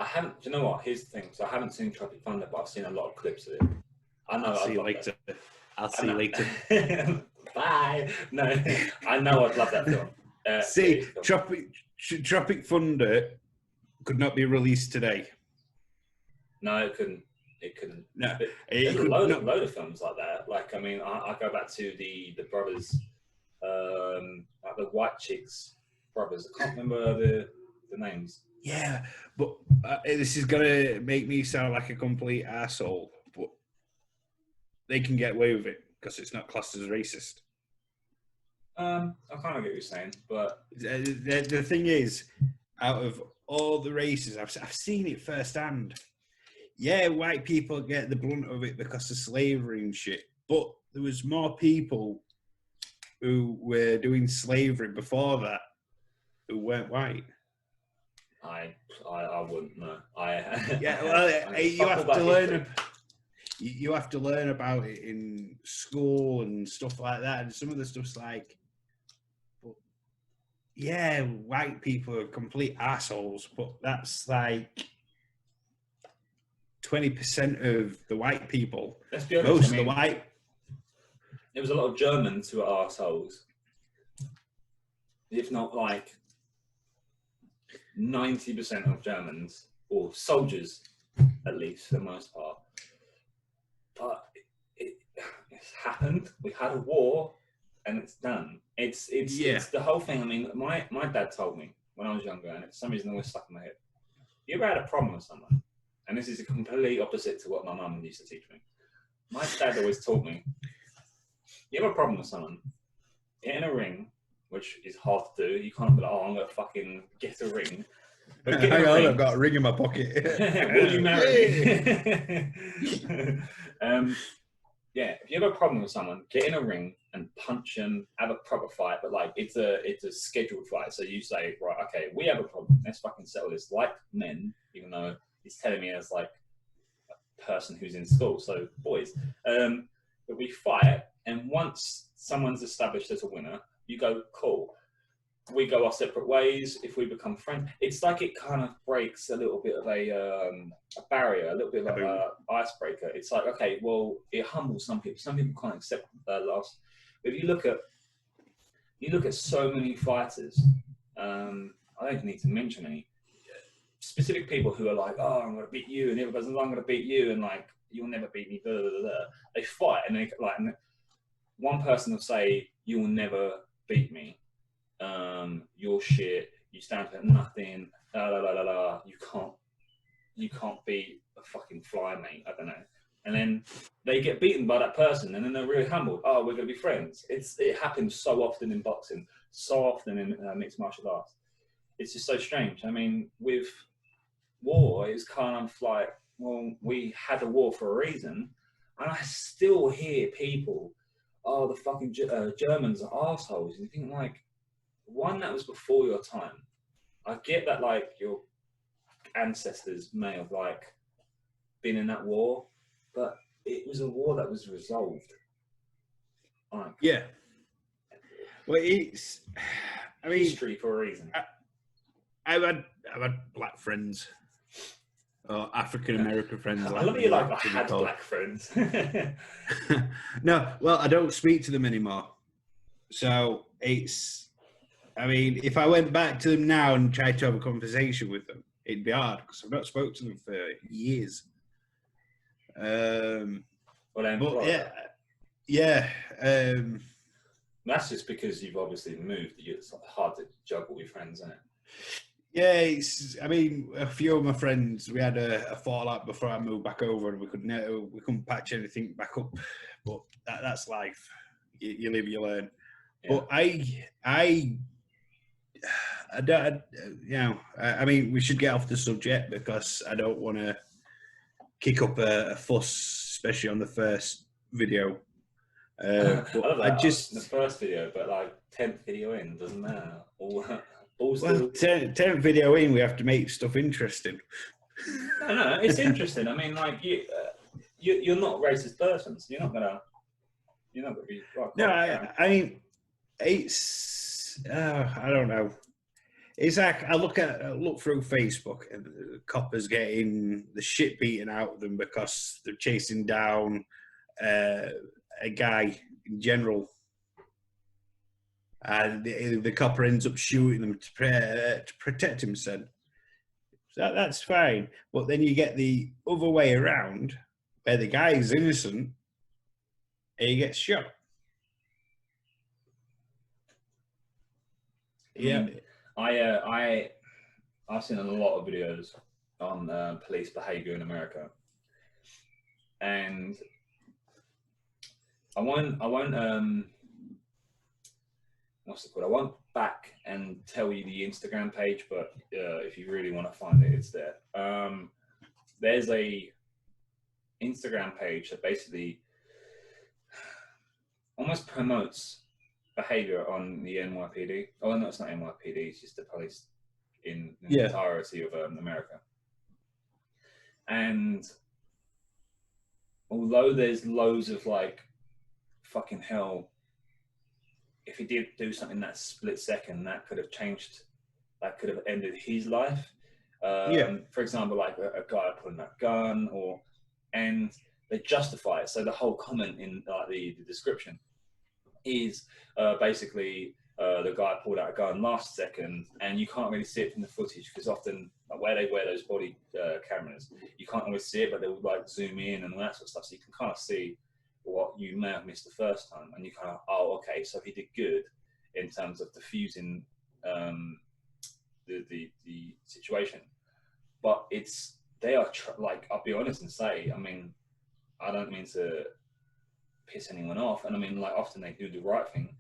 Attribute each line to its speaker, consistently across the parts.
Speaker 1: I haven't. Do you know what? Here's the thing. So I haven't seen Tropic Thunder, but I've seen a lot of clips of it. I know.
Speaker 2: I'll see
Speaker 1: I'd
Speaker 2: you
Speaker 1: love
Speaker 2: later.
Speaker 1: that.
Speaker 2: I'll see you later.
Speaker 1: Bye. No, I know. I'd love that film.
Speaker 2: See, Tropic Thunder could not be released today.
Speaker 1: No, it couldn't. It couldn't.
Speaker 2: No,
Speaker 1: there's a load of films like that. Like, I mean, I go back to the brothers, like the White Chicks brothers. I can't remember the names.
Speaker 2: Yeah, but this is gonna make me sound like a complete asshole, but they can get away with it because it's not classed as racist.
Speaker 1: I kind of get what you're saying, but
Speaker 2: the thing is, out of all the races, I've seen it firsthand. Yeah, white people get the brunt of it because of slavery and shit, but there was more people who were doing slavery before that who weren't white.
Speaker 1: I wouldn't know.
Speaker 2: Yeah, well, you have to learn. You have to learn about it in school and stuff like that, and some of the stuff's like, but yeah, white people are complete assholes, but that's like 20% of the white people.
Speaker 1: Let's be honest.
Speaker 2: Most of the white.
Speaker 1: There was a lot of Germans who are assholes, if not like 90% of Germans, or soldiers at least for the most part. But it's happened. We had a war, and it's done. It's the whole thing. I mean, my dad told me when I was younger, and for some reason always stuck in my head. You ever had a problem with someone? And this is a complete opposite to what my mum used to teach me. My dad always taught me, you have a problem with someone, get in a ring, which is hard to do. You can't be like, oh, I'm going to fucking get a ring.
Speaker 2: But hang on, I've got a ring in my pocket.
Speaker 1: Will you marry me? Yeah, if you have a problem with someone, get in a ring and punch them, have a proper fight. But like, it's a scheduled fight. So you say, right, okay, we have a problem. Let's fucking settle this like men, even though he's telling me as like a person who's in school. So boys, but we fight, and once someone's established as a winner, you go, cool. We go our separate ways. If we become friends, it's like it kind of breaks a little bit of a barrier, a little bit like an icebreaker. It's like, okay, well, it humbles some people. Some people can't accept loss. But if you look at so many fighters, I don't need to mention any specific people who are like, oh, I'm going to beat you, and the other person, I'm going to beat you, and like, you'll never beat me. Blah, blah, blah, blah. They fight, and they like, and one person will say, you will never beat me. You're shit. You stand for nothing. La la la la la. You can't beat a fucking fly, mate. I don't know. And then they get beaten by that person, and then they're really humbled. Oh, we're gonna be friends. It happens so often in boxing, so often in mixed martial arts. It's just so strange. I mean, with war, it's kind of like, well, we had a war for a reason, and I still hear people, oh, the fucking Germans are assholes. And you think like, one, that was before your time. I get that, like, your ancestors may have like been in that war, but it was a war that was resolved. Like,
Speaker 2: yeah. Well, it's, I mean,
Speaker 1: history for a reason.
Speaker 2: I've had black friends, or African American friends.
Speaker 1: I love you like I had black friends.
Speaker 2: No, well, I don't speak to them anymore. So it's, I mean, if I went back to them now and tried to have a conversation with them, it'd be hard because I've not spoken to them for years.
Speaker 1: That's just because you've obviously moved. It's hard to juggle with friends, isn't it?
Speaker 2: Yeah, I mean, a few of my friends, we had a fallout before I moved back over, and we couldn't patch anything back up. But that's life. You live, you learn. Yeah. But I don't, I mean, we should get off the subject because I don't want to kick up a fuss, especially on the first video.
Speaker 1: But the first video, but like 10th video in, doesn't matter. Well,
Speaker 2: 10th video in, we have to make stuff interesting.
Speaker 1: No, it's interesting. I mean, like you're not a racist person, so you're not gonna be right.
Speaker 2: No, I mean, it's I don't know. It's like I look through Facebook and the coppers getting the shit beaten out of them because they're chasing down a guy in general, and the copper ends up shooting them to protect himself. So that's fine, but then you get the other way around where the guy is innocent and he gets shot. Yeah,
Speaker 1: I've seen a lot of videos on police behavior in America, and I won't what's it called? I won't back and tell you the Instagram page, but if you really want to find it, it's there. There's a Instagram page that basically almost promotes behavior on the NYPD. Oh no, it's not NYPD. It's just the police in the entirety of America. And although there's loads of like, fucking hell, if he did do something that split second, that could have ended his life. For example, like a guy pulling that gun, and they justify it. So the whole comment in the description is basically the guy pulled out a gun last second, and you can't really see it from the footage because often where they wear those body cameras, you can't always see it, but they'll like zoom in and all that sort of stuff, so you can kind of see what you may have missed the first time, and you kind of, oh, okay, so he did good in terms of diffusing the situation. But like, I'll be honest and say, I mean, I don't mean to piss anyone off, and I mean, like, often they do the right thing.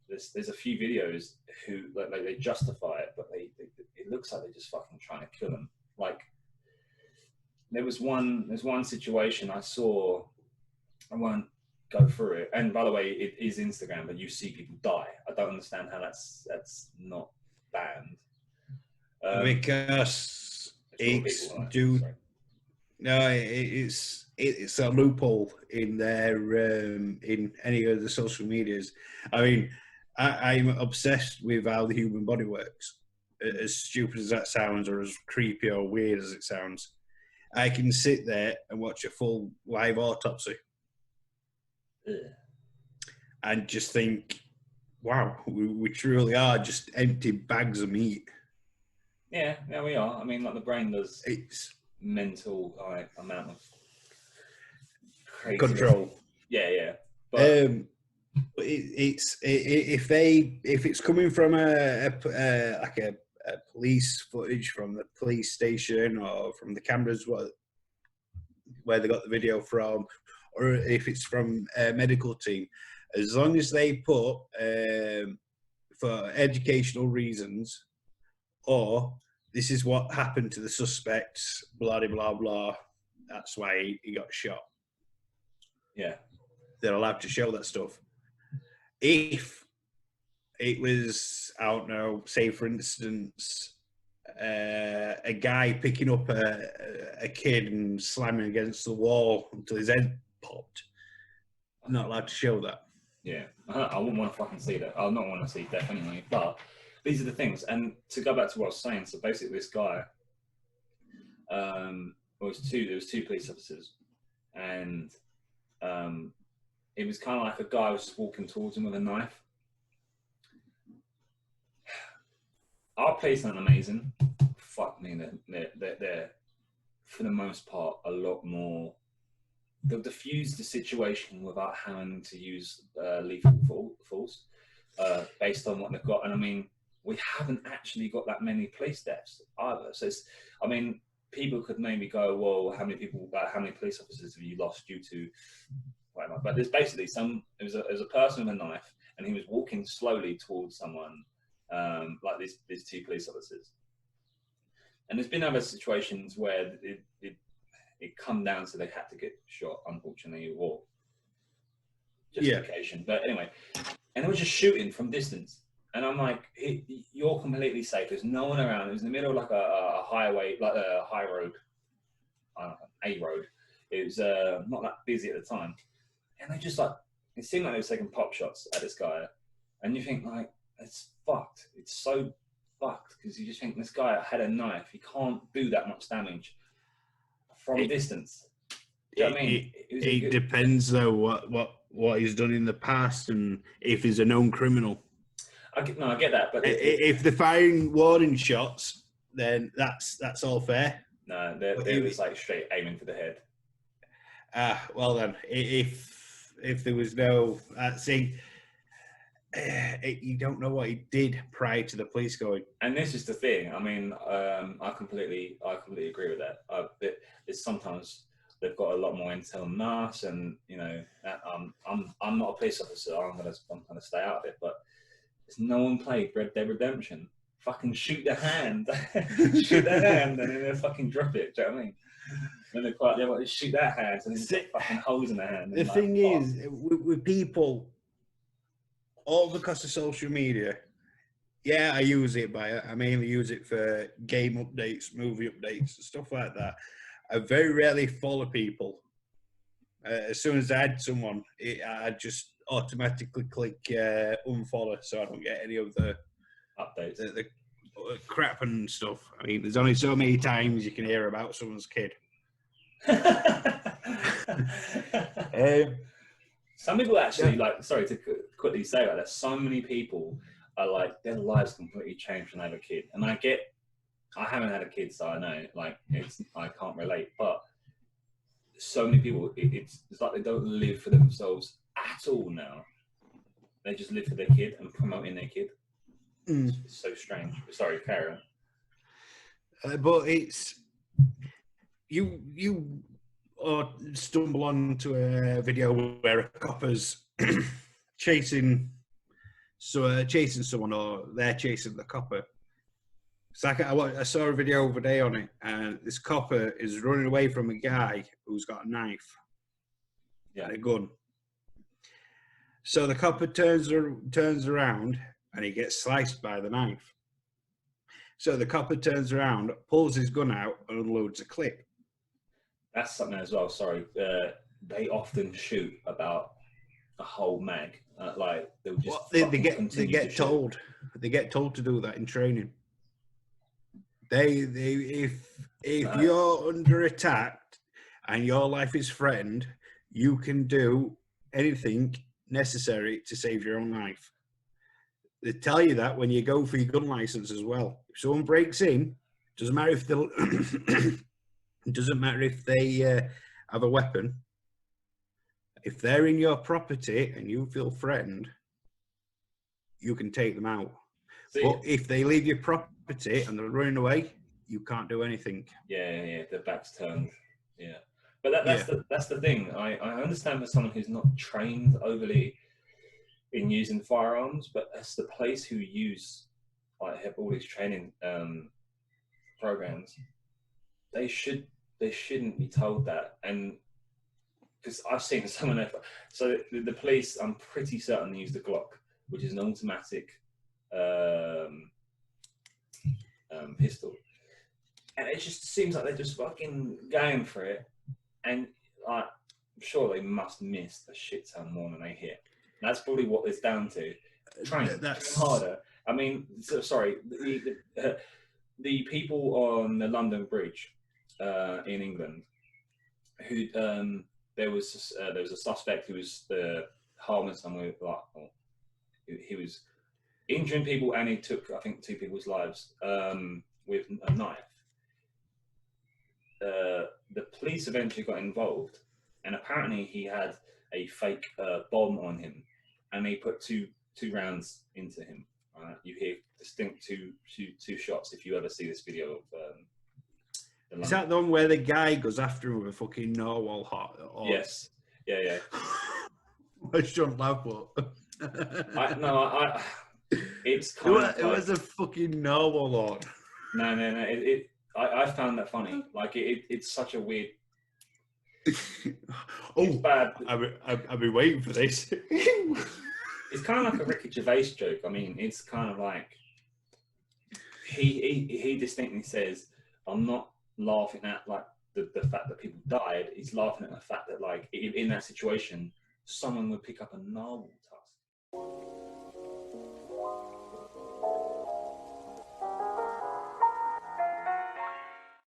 Speaker 1: There's a few videos who like they justify it, but it looks like they're just fucking trying to kill them. Like, there's one situation I saw. I won't go through it. And by the way, it is Instagram, but you see people die. I don't understand how that's not banned.
Speaker 2: Because it's it's a loophole in their in any of the social medias. I mean, I'm obsessed with how the human body works. As stupid as that sounds, or as creepy or weird as it sounds, I can sit there and watch a full live autopsy and just think, wow, we truly are just empty bags of meat.
Speaker 1: Yeah, we are. I mean, like, the brain does mental amount of crazy
Speaker 2: control.
Speaker 1: Yeah. But
Speaker 2: if it's coming from a police footage from the police station or from the cameras where they got the video from, or if it's from a medical team, as long as they put for educational reasons, or this is what happened to the suspects, blah blah blah, that's why he got shot.
Speaker 1: Yeah,
Speaker 2: they're allowed to show that stuff. If it was, I don't know, say for instance, a guy picking up a kid and slamming against the wall until his head popped, I'm not allowed to show that.
Speaker 1: Yeah, I wouldn't want to fucking see that. I'll not want to see, definitely. But these are the things. And to go back to what I was saying, so basically this guy, there was two police officers, and it was kind of like a guy was just walking towards him with a knife. Our police aren't amazing. Fuck me, they're for the most part a lot more. They'll diffuse the situation without having to use lethal force based on what they've got. And I mean, we haven't actually got that many police deaths either. So it's, I mean, people could maybe go, well, how many police officers have you lost due to whatever? But there's basically there's a person with a knife, and he was walking slowly towards someone, like these two police officers. And there's been other situations where it come down to they had to get shot, unfortunately, or justification. Yeah. But anyway, and they were just shooting from distance. And I'm like, you're completely safe. There's no one around. It was in the middle of like a highway, like a high road, a road. It was not that busy at the time. And they just like, it seemed like they were taking pop shots at this guy. And you think like, it's fucked. It's so fucked because you just think this guy had a knife. He can't do that much damage from distance. Do you know what I mean?
Speaker 2: It depends though what he's done in the past and if he's a known criminal.
Speaker 1: I get that, but
Speaker 2: if they're firing warning shots, then that's all fair.
Speaker 1: No, they was like straight aiming for the head.
Speaker 2: Well then, if there was no you don't know what he did prior to the police going. And
Speaker 1: this is the thing. I mean, I completely agree with that. It's sometimes they've got a lot more intel than us, and you know, I'm not a police officer. I'm gonna stay out of it. But there's no one played Red Dead Redemption. Fucking shoot their hand, shoot their hand, and then they fucking drop it. Do you know what I mean? Then they want to shoot their hands, and then got fucking holes in their hand.
Speaker 2: The thing is, with people, all because of social media. Yeah, I use it, but I mainly use it for game updates, movie updates, stuff like that. I very rarely follow people. As soon as I add someone, I just automatically click unfollow, so I don't get any of the
Speaker 1: updates,
Speaker 2: the crap and stuff. I mean, there's only so many times you can hear about someone's kid.
Speaker 1: Some people actually like. Sorry to quickly say that. So many people are like their lives completely changed when they have a kid, and I haven't had a kid, so I know I can't relate. But so many people, it's like they don't live for themselves at all now. They just live for their kid and promoting their kid. It's so strange. Sorry, Karen.
Speaker 2: But it's you stumble onto a video where a copper's chasing someone, or they're chasing the copper. It's like I saw a video over day on it, and this copper is running away from a guy who's got a knife and a gun. So the copper turns around and he gets sliced by the knife. So the copper turns around, pulls his gun out, and unloads a clip.
Speaker 1: That's something as well. Sorry, they often shoot about a whole mag. Like they'll just
Speaker 2: they get told to do that in training. If you're under attack and your life is threatened, you can do anything necessary to save your own life. They tell you that when you go for your gun license as well. If someone breaks in, doesn't matter if they have a weapon. If they're in your property and you feel threatened, you can take them out. But if they leave your property and they're running away, you can't do anything.
Speaker 1: Yeah, their back's turned. Yeah, but that's the thing. I understand for someone who's not trained overly in using firearms, but as the police who have all these training programs, they shouldn't be told that. And because I've seen someone else, so the police, I'm pretty certain, use the Glock, which is an automatic pistol, and it just seems like they're just fucking going for it, and I'm sure they must miss a shit ton more than they hit. That's probably what it's down to. Trying harder. I mean, sorry, the people on the London Bridge in England, who there was a suspect who was harming someone, he was injuring people, and he took, I think, 2 people's lives with a knife. The police eventually got involved, and apparently he had a fake bomb on him, and they put two rounds into him. You hear distinct two shots if you ever see this video of.
Speaker 2: Is that the one where the guy goes after him with a fucking narwhal heart?
Speaker 1: Yes. Yeah.
Speaker 2: I shouldn't laugh, but
Speaker 1: it's kind of.
Speaker 2: It was a fucking narwhal heart.
Speaker 1: No. I found that funny. Like it's such a weird.
Speaker 2: It's bad. I've been waiting for this.
Speaker 1: It's kind of like a Ricky Gervais joke. I mean, it's kind of like he distinctly says, "I'm not laughing at like the fact that people died. He's laughing at the fact that like in that situation, someone would pick up a narwhal tusk."